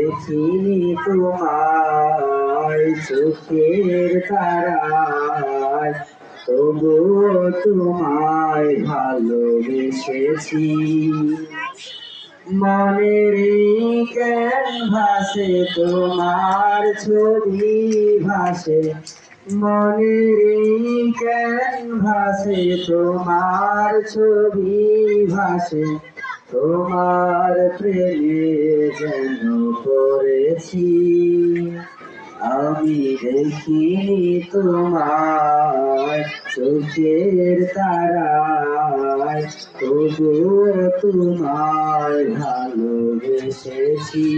দেখিনি তোমায় চোখের তারায়, তবুও তোমায় ভালোবেসেছি। মনের এই ক্যানভাসে তোমার ছবি ভাসে, মনের এই ক্যানভাসে তোমার ছবি ভাসে, তোমার প্রেমে যেন পড়েছি। আমি দেখিনি তোমায় চোখের তারায়, তবুও তোমায় ভালোবেসেছি।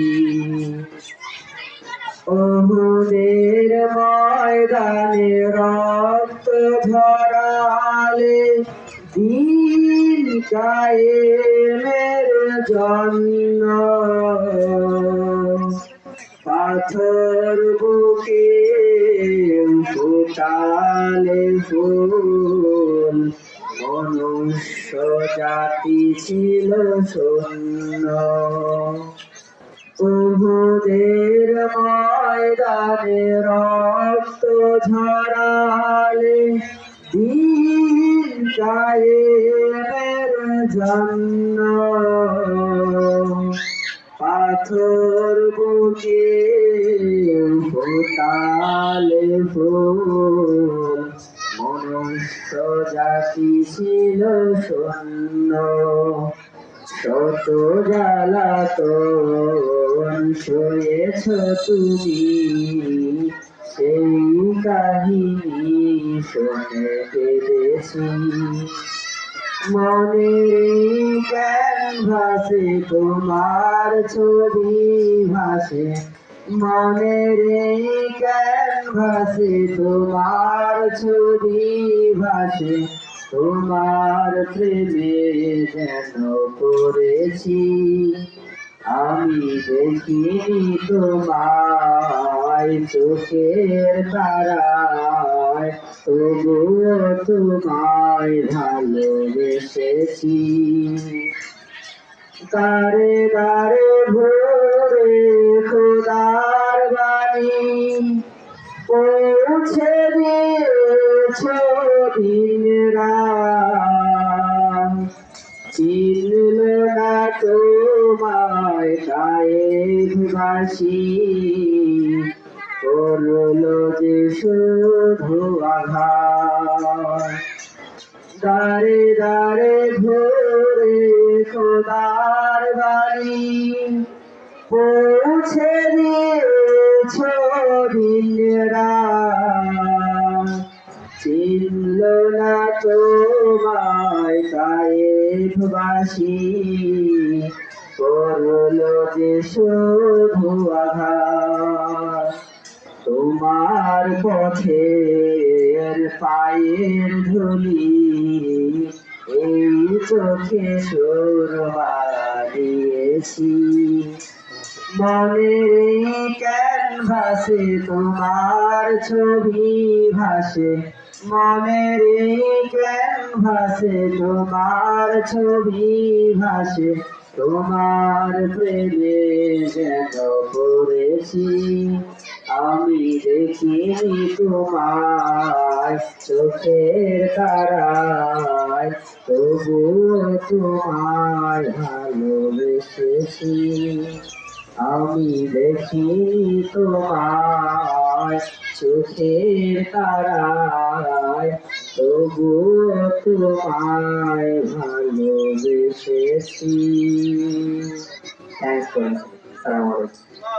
ওহুদের ময়দানে রক্ত ঝরালে দিন কায়েমের জন্য, পাথর বুকে ফোটালে ফুল, মনুষ্য জাতি ছিল শূন্য। ওহুদের ময়দানে রক্ত ঝরালে দিন কায়েমের জন্য, পাথর বুকে ফোটালে ফুল, মনুষ্য জাতি ছিল শূন্য। শত জ্বালাতন সয়েছ তুমি, সেই কাহিনী শুনে কেঁদেছি। মনের ক্যানভাসে তোমার ছবি ভাসে, মনের ক্যানভাসে তোমার ছবি ভাসে, তোমার প্রেমে যেন পড়েছি। আমি দেখিনি তোমায় চোখের তারায়, তবুও তোমায় ভালোবেসেছি। তারে তারে ভোরে খোদার বাণী পৌঁছে দিয়েছ দিন রাত, চিনল না তোমায় কায়েমবাসী, করল যে শুধু আঘাত। দারে দারে ভোরে খোদার বাণী পৌঁছে দিয়েছ দিন রাত, চিনল না তোমায় কায়েমবাসী, করল যে শুধু আঘাত। তোমার পথের পায়ের ধুলি এই চোখে সুরমা দিয়েছি। মনের ক্যানভাসে তোমার ছবি ভাসে, মনের ক্যানভাসে তোমার ছবি ভাসে, তোমার প্রেমে যেন পড়েছি। আমি দেখিনি তোমায় চোখের তারায়, তবুও তোমায় ভালোবেসেছি। আমি দেখিনি তোমায় চোখের তারায়, তবুও তোমায় ভালোবেসেছি। Thanks for listening. আসসালামু আলাইকুম।